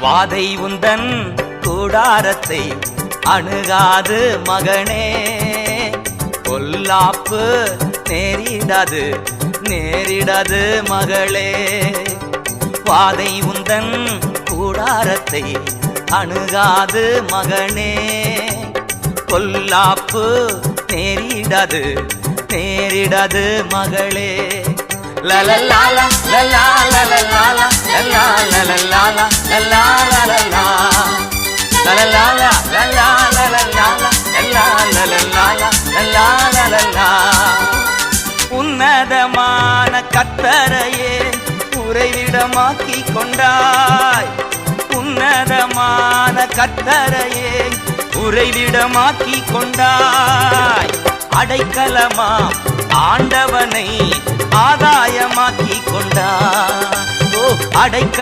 வாதை உந்தன் கூடாரத்தை அணுகாது மகனே, பொல்லாப்பு நேரிடாது நேரிடாது மகளே. வாதை உந்தன் கூடாரத்தை அணுகாது மகனே, பொல்லாப்பு நேரிடாது நேரிடாது மகளே. லலலாலா லலா லலலாலா லலா லலலாலா லலா லலலா லலலாலா லலா லலலாலா லலா லலலாலா லலா லலலா. உன்னதமான கர்த்தரையே உறைவிடமாக்கி கொண்டாய், உன்னதமான கர்த்தரையே உறைவிடமாக்கி கொண்டாய். அடைக்கலமா ஆண்டவனை ஆதாயமாக்கி கொண்டாய். ஓ அடைக்க